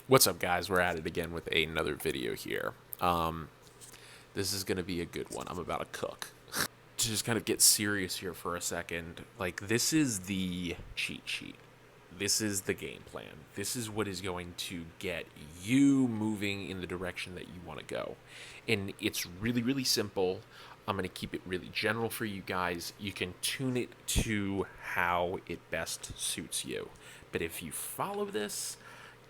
What's up, guys? We're at it again with another video here. This is going to be a good one. I'm about to cook. To just kind of get serious here for a second, like, this is the cheat sheet. This is the game plan. This is what is going to get you moving in the direction that you want to go. And it's really, really simple. I'm going to keep it really general for you guys. You can tune it to how it best suits you. But if you follow this,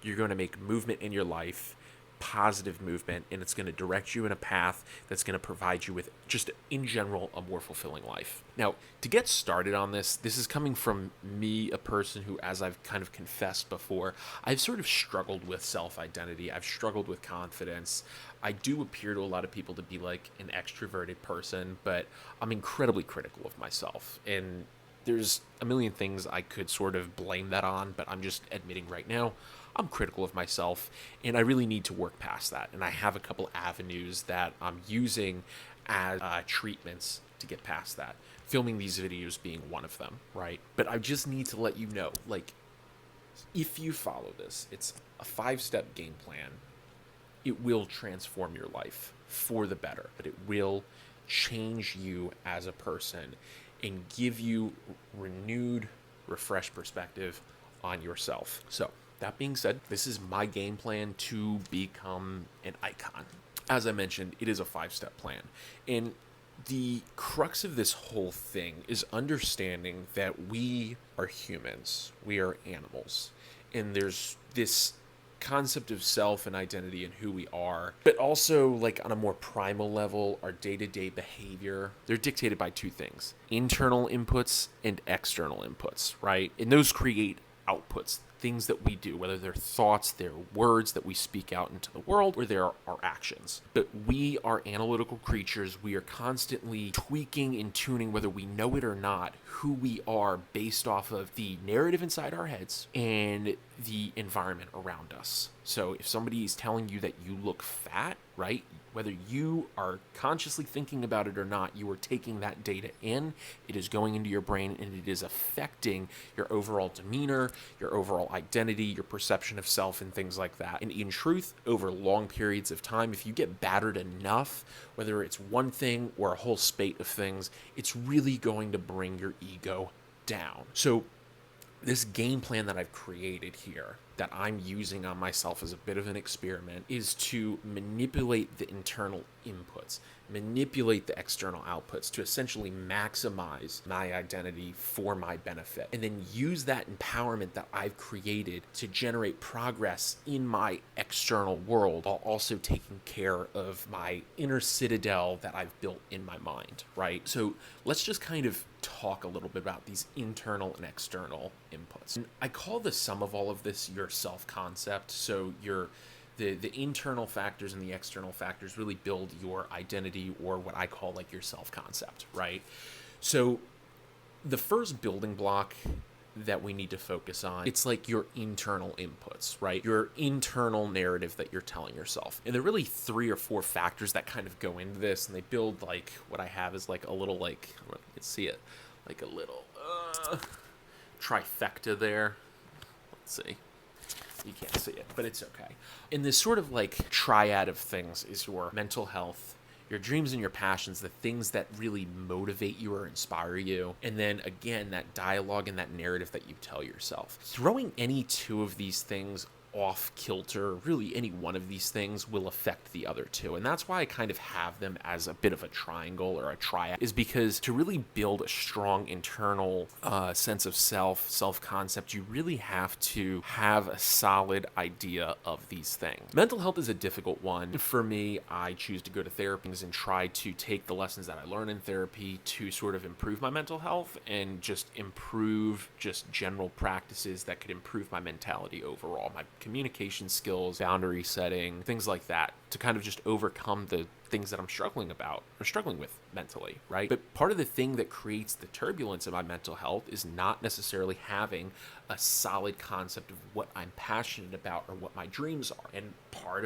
you're going to make movement in your life, positive movement, and it's going to direct you in a path that's going to provide you with just in general a more fulfilling life. Now, to get started on this is coming from me, a person who, as I've kind of confessed before, I've sort of struggled with self-identity. I've struggled with confidence. I do appear to a lot of people to be like an extroverted person, but I'm incredibly critical of myself. And there's a million things I could sort of blame that on, but I'm just admitting right now I'm critical of myself, and I really need to work past that. And I have a couple avenues that I'm using as treatments to get past that. Filming these videos being one of them, right? But I just need to let you know, like, if you follow this, it's a 5-step game plan. It will transform your life for the better, but it will change you as a person and give you renewed, refreshed perspective on yourself. So, that being said, this is my game plan to become an icon. As I mentioned, it is a 5-step plan. And the crux of this whole thing is understanding that we are humans, we are animals. And there's this concept of self and identity and who we are, but also, like, on a more primal level, our day-to-day behavior, they're dictated by two things: internal inputs and external inputs, right? And those create outputs, things that we do, whether they're thoughts, they're words that we speak out into the world, or they're our actions. But we are analytical creatures. We are constantly tweaking and tuning, whether we know it or not, who we are based off of the narrative inside our heads and the environment around us. So if somebody is telling you that you look fat, right, whether you are consciously thinking about it or not, you are taking that data in, it is going into your brain, and it is affecting your overall demeanor, your overall identity, your perception of self, and things like that. And in truth, over long periods of time, if you get battered enough, whether it's one thing or a whole spate of things, it's really going to bring your ego down. So this game plan that I've created here, that I'm using on myself as a bit of an experiment, is to manipulate the internal inputs, manipulate the external outputs to essentially maximize my identity for my benefit, and then use that empowerment that I've created to generate progress in my external world, while also taking care of my inner citadel that I've built in my mind, right? So let's just kind of talk a little bit about these internal and external inputs. And I call the sum of all of this your self-concept. So the internal factors and the external factors really build your identity, or what I call like your self-concept, right? So the first building block that we need to focus on, it's like your internal inputs, right? Your internal narrative that you're telling yourself. And there are really 3 or 4 factors that kind of go into this, and they build, like, what I have is like a little, like, I don't know if you can see it, like a little trifecta there. Let's see. You can't see it, but it's okay. And this sort of like triad of things is your mental health, your dreams and your passions, the things that really motivate you or inspire you. And then again, that dialogue and that narrative that you tell yourself. Throwing any 2 of these things off kilter, really any one of these things, will affect the other 2. And that's why I kind of have them as a bit of a triangle or a triad, is because to really build a strong internal sense of self-concept, you really have to have a solid idea of these things. Mental health is a difficult one. For me, I choose to go to therapy and try to take the lessons that I learn in therapy to sort of improve my mental health and just improve just general practices that could improve my mentality overall, my communication skills, boundary setting, things like that, to kind of just overcome the things that I'm struggling with mentally, right? But part of the thing that creates the turbulence in my mental health is not necessarily having a solid concept of what I'm passionate about or what my dreams are. And part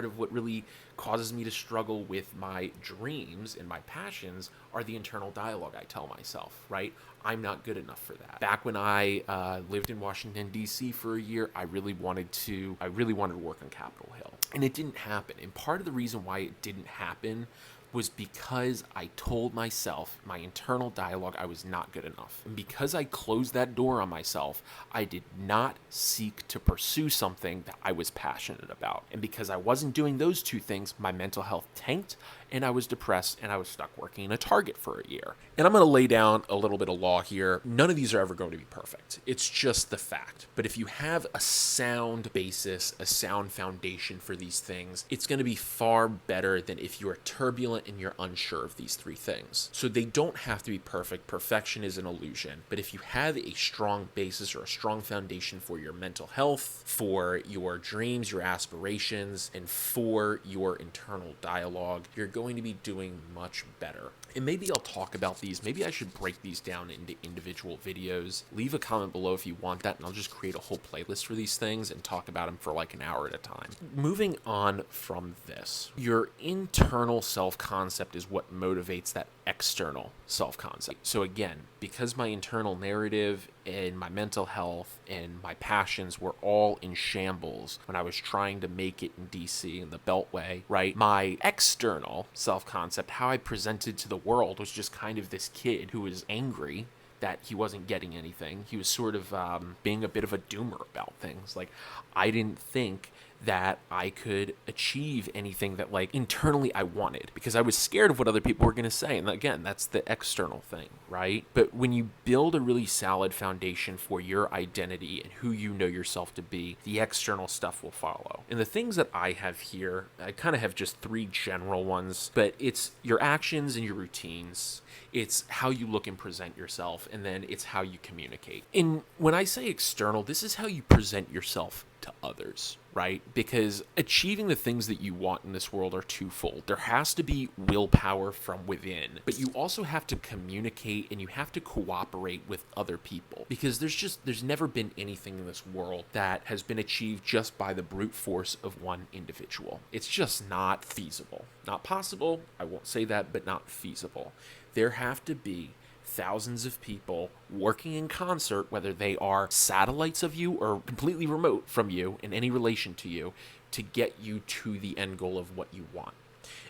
of what really causes me to struggle with my dreams and my passions are the internal dialogue I tell myself, right? I'm not good enough for that. Back when I lived in Washington, D.C. for a year, I really wanted to work on Capitol Hill. And it didn't happen. And part of the reason why it didn't happen was because I told myself, my internal dialogue, I was not good enough. And because I closed that door on myself, I did not seek to pursue something that I was passionate about. And because I wasn't doing those two things, my mental health tanked, and I was depressed, and I was stuck working in a Target for a year. And I'm going to lay down a little bit of law here. None of these are ever going to be perfect. It's just the fact. But if you have a sound basis, a sound foundation for these things, it's going to be far better than if you are turbulent and you're unsure of these three things. So they don't have to be perfect. Perfection is an illusion. But if you have a strong basis or a strong foundation for your mental health, for your dreams, your aspirations, and for your internal dialogue, you're going to be doing much better. And maybe I'll talk about these. Maybe I should break these down into individual videos. Leave a comment below if you want that, and I'll just create a whole playlist for these things and talk about them for like an hour at a time. Moving on from this, your internal self-concept is what motivates that external self-concept. So again, because my internal narrative and my mental health and my passions were all in shambles when I was trying to make it in DC in the Beltway, right? My external self-concept, how I presented to the world, was just kind of this kid who was angry that he wasn't getting anything. He was sort of being a bit of a doomer about things. Like, I didn't think that I could achieve anything that, like, internally I wanted, because I was scared of what other people were going to say. And again, that's the external thing, right? But when you build a really solid foundation for your identity and who you know yourself to be, the external stuff will follow. And the things that I have here, I kind of have just three general ones, but it's your actions and your routines. It's how you look and present yourself, and then it's how you communicate. And when I say external, this is how you present yourself to others, right? Because achieving the things that you want in this world are twofold. There has to be willpower from within, but you also have to communicate and you have to cooperate with other people, because there's never been anything in this world that has been achieved just by the brute force of one individual. It's just not feasible. Not possible, I won't say that, but not feasible. There have to be thousands of people working in concert, whether they are satellites of you or completely remote from you in any relation to you, to get you to the end goal of what you want.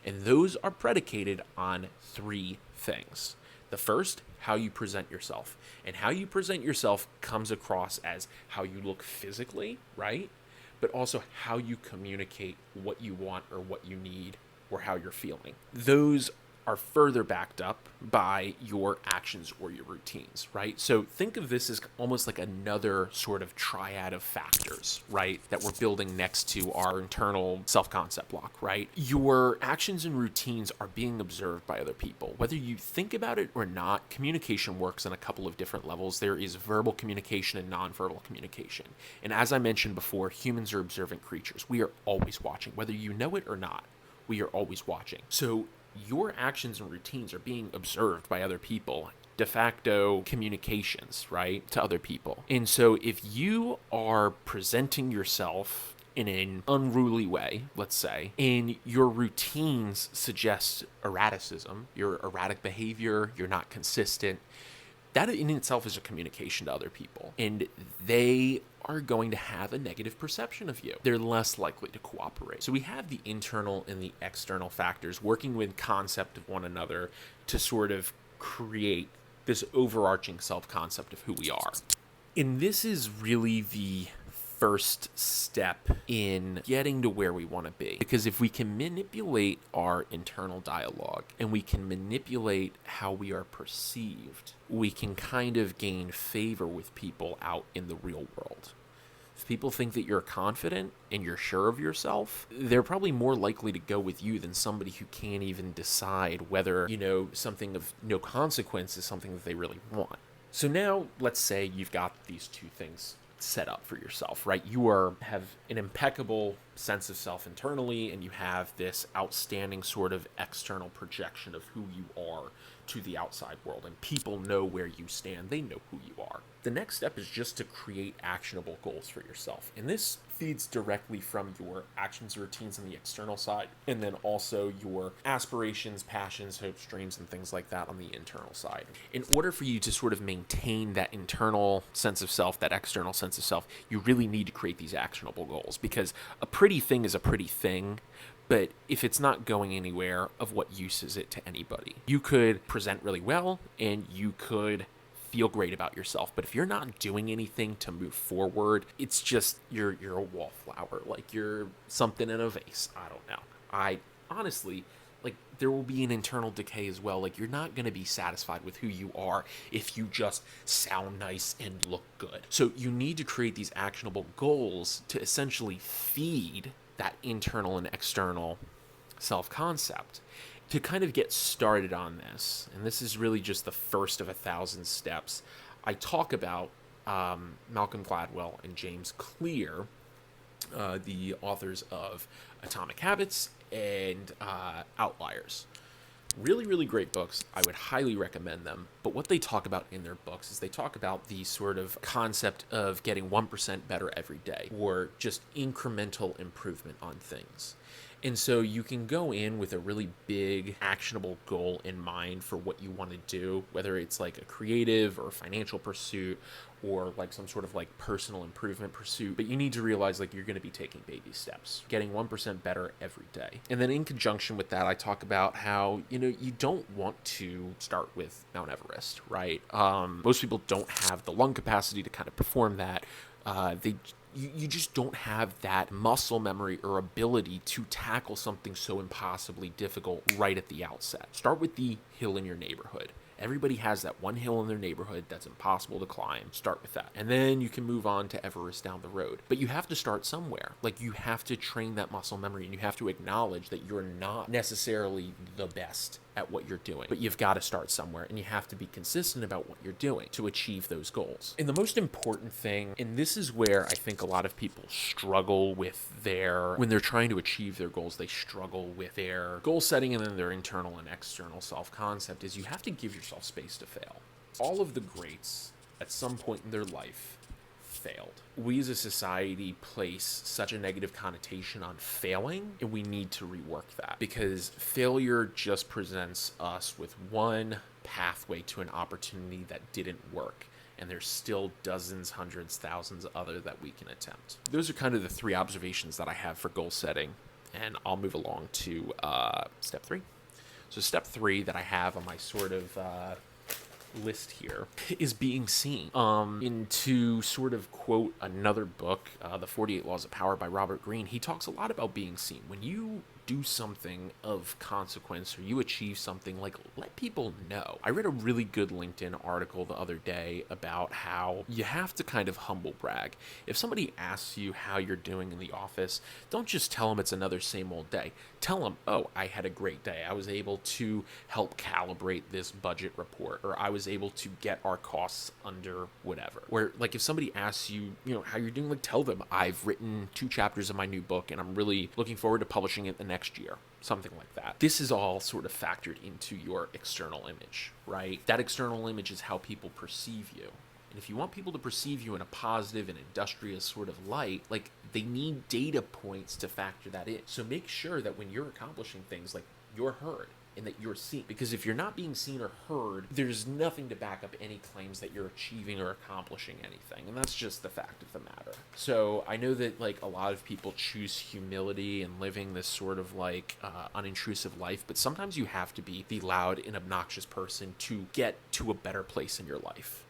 And those are predicated on three things. The first, how you present yourself. And how you present yourself comes across as how you look physically, right? But also how you communicate what you want or what you need or how you're feeling. Those are further backed up by your actions or your routines, right? So think of this as almost like another sort of triad of factors, right, that we're building next to our internal self-concept block, right? Your actions and routines are being observed by other people. Whether you think about it or not, communication works on a couple of different levels. There is verbal communication and nonverbal communication. And as I mentioned before, humans are observant creatures. We are always watching. Whether you know it or not, we are always watching. So your actions and routines are being observed by other people, de facto communications, right, to other people. And so if you are presenting yourself in an unruly way, let's say, and your routines suggest erraticism, your erratic behavior, you're not consistent, that in itself is a communication to other people. And they are going to have a negative perception of you. They're less likely to cooperate. So we have the internal and the external factors working with concept of one another to sort of create this overarching self-concept of who we are. And this is really the first step in getting to where we want to be. Because if we can manipulate our internal dialogue and we can manipulate how we are perceived, we can kind of gain favor with people out in the real world. If people think that you're confident and you're sure of yourself, they're probably more likely to go with you than somebody who can't even decide whether, something of no consequence is something that they really want. So now, let's say you've got these two things set up for yourself, right? You have an impeccable sense of self internally, and you have this outstanding sort of external projection of who you are to the outside world, and people know where you stand. They know who you are. The next step is just to create actionable goals for yourself. And this feeds directly from your actions, routines on the external side, and then also your aspirations, passions, hopes, dreams, and things like that on the internal side. In order for you to sort of maintain that internal sense of self, that external sense of self, you really need to create these actionable goals, because a pretty thing is a pretty thing, but if it's not going anywhere, of what use is it to anybody? You could present really well and you could feel great about yourself, but if you're not doing anything to move forward, it's just you're a wallflower, like you're something in a vase. I don't know. I honestly, like, there will be an internal decay as well. Like, you're not going to be satisfied with who you are if you just sound nice and look good. So you need to create these actionable goals to essentially feed that internal and external self-concept. To kind of get started on this, and this is really just the first of 1,000 steps, I talk about Malcolm Gladwell and James Clear, the authors of Atomic Habits and Outliers. Really, really great books. I would highly recommend them. But what they talk about in their books is they talk about the sort of concept of getting 1% better every day, or just incremental improvement on things. And so you can go in with a really big, actionable goal in mind for what you want to do, whether it's like a creative or financial pursuit or like some sort of like personal improvement pursuit. But you need to realize like you're going to be taking baby steps, getting 1% better every day. And then in conjunction with that, I talk about how, you don't want to start with Mount Everest, right? Most people don't have the lung capacity to kind of perform that. You just don't have that muscle memory or ability to tackle something so impossibly difficult right at the outset. Start with the hill in your neighborhood. Everybody has that one hill in their neighborhood that's impossible to climb. Start with that. And then you can move on to Everest down the road. But you have to start somewhere. Like, you have to train that muscle memory, and you have to acknowledge that you're not necessarily the best at what you're doing, but you've got to start somewhere, and you have to be consistent about what you're doing to achieve those goals. And the most important thing, and this is where I think a lot of people struggle with when they're trying to achieve their goals, they struggle with their goal setting and then their internal and external self-concept, is you have to give yourself space to fail. All of the greats at some point in their life failed. We as a society place such a negative connotation on failing, and we need to rework that, because failure just presents us with one pathway to an opportunity that didn't work, and there's still dozens, hundreds, thousands other that we can attempt. Those are kind of the 3 observations that I have for goal setting, and I'll move along to step 3. So step 3 that I have on my sort of list here is being seen. And to sort of quote another book, The 48 Laws of Power by Robert Greene, he talks a lot about being seen. When you do something of consequence or you achieve something, like, let people know. I read a really good LinkedIn article the other day about how you have to kind of humble brag. If somebody asks you how you're doing in the office, don't just tell them it's another same old day. Tell them, oh, I had a great day. I was able to help calibrate this budget report, or I was able to get our costs under whatever. Where, like, if somebody asks you, how you're doing, like, tell them I've written 2 chapters of my new book and I'm really looking forward to publishing it the next year. Something like that. This is all sort of factored into your external image, right? That external image is how people perceive you. And if you want people to perceive you in a positive and industrious sort of light, like, they need data points to factor that in. So make sure that when you're accomplishing things, like, you're heard and that you're seen. Because if you're not being seen or heard, there's nothing to back up any claims that you're achieving or accomplishing anything. And that's just the fact of the matter. So I know that, like, a lot of people choose humility and living this sort of like unintrusive life, but sometimes you have to be the loud and obnoxious person to get to a better place in your life.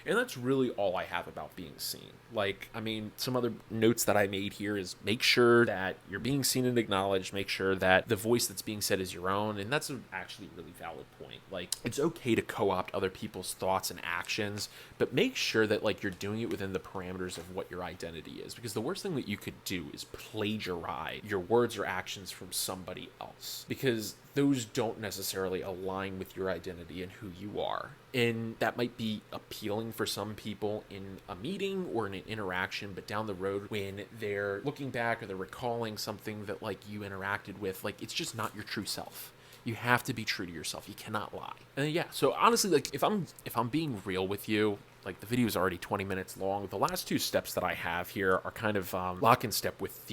And that's really all I have about being seen. Like, I mean, some other notes that I made here is make sure that you're being seen and acknowledged. Make sure that the voice that's being said is your own. And that's actually a really valid point. Like, it's okay to co-opt other people's thoughts and actions, but make sure that, like, you're doing it within the parameters of what your identity is. Because the worst thing that you could do is plagiarize your words or actions from somebody else, because those don't necessarily align with your identity and who you are. And that might be appealing for some people in a meeting or in an interaction, but down the road when they're looking back or they're recalling something that, like, you interacted with, like, it's just not your true self. You have to be true to yourself. You cannot lie. And yeah, so honestly, like if I'm being real with you, like the video is already 20 minutes long. The last two steps that I have here are kind of lock in step with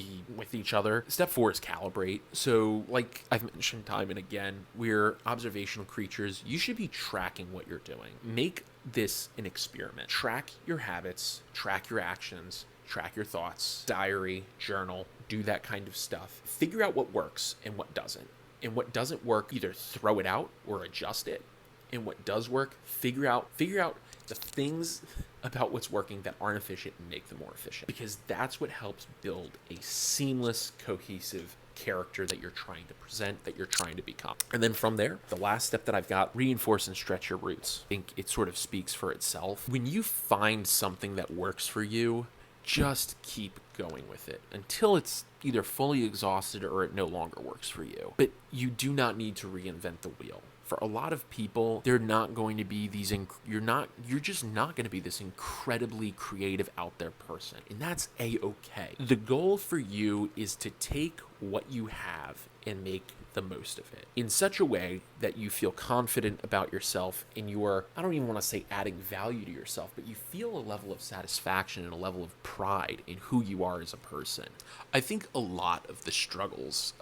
each other. Step 4 is calibrate. So like I've mentioned time and again, we're observational creatures. You should be tracking what you're doing. Make this an experiment. Track your habits, track your actions, track your thoughts, diary, journal, do that kind of stuff. Figure out what works and what doesn't. And what doesn't work, either throw it out or adjust it. And what does work, figure out the things about what's working that aren't efficient and make them more efficient. Because that's what helps build a seamless, cohesive character that you're trying to present, that you're trying to become. And then from there, the last step that I've got, reinforce and stretch your roots. I think it sort of speaks for itself. When you find something that works for you, just keep going with it until it's either fully exhausted or it no longer works for you. But you do not need to reinvent the wheel. For a lot of people, they're not going to be you're just not going to be this incredibly creative out there person. And that's a-okay. The goal for you is to take what you have and make the most of it in such a way that you feel confident about yourself and you are, I don't even want to say adding value to yourself, but you feel a level of satisfaction and a level of pride in who you are as a person. I think a lot of the struggles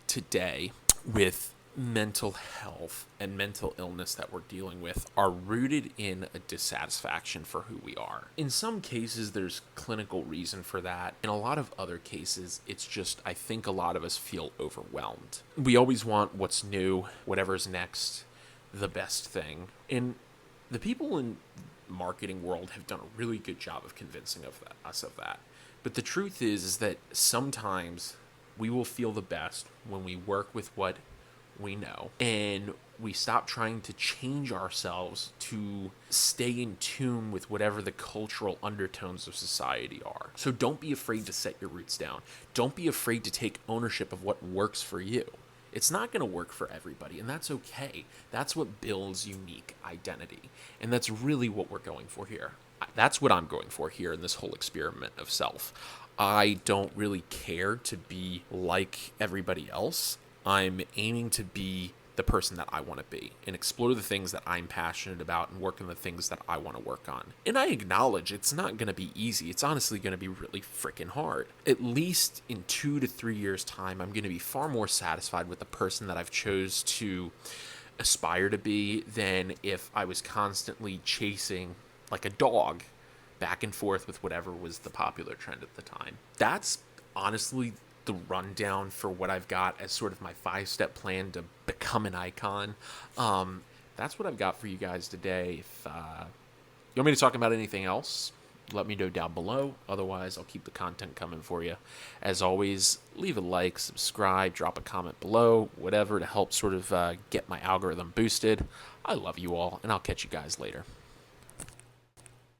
today with mental health and mental illness that we're dealing with are rooted in a dissatisfaction for who we are. In some cases, there's clinical reason for that. In a lot of other cases, it's just, I think a lot of us feel overwhelmed. We always want what's new, whatever's next, the best thing. And the people in marketing world have done a really good job of convincing us of that. But the truth is that sometimes we will feel the best when we work with what we know and we stop trying to change ourselves to stay in tune with whatever the cultural undertones of society are. So don't be afraid to set your roots down. Don't be afraid to take ownership of what works for you. It's not going to work for everybody, and that's okay. That's what builds unique identity, and that's really what we're going for here. That's what I'm going for here in this whole experiment of self. I don't really care to be like everybody else. I'm aiming to be the person that I want to be and explore the things that I'm passionate about and work on the things that I want to work on. And I acknowledge it's not going to be easy. It's honestly going to be really freaking hard. At least in 2 to 3 years' time, I'm going to be far more satisfied with the person that I've chose to aspire to be than if I was constantly chasing like a dog back and forth with whatever was the popular trend at the time. That's honestly the rundown for what I've got as sort of my 5-step plan to become an icon. That's what I've got for you guys today. If you want me to talk about anything else, let me know down below. Otherwise, I'll keep the content coming for you. As always, leave a like, subscribe, drop a comment below, whatever to help sort of get my algorithm boosted. I love you all, and I'll catch you guys later.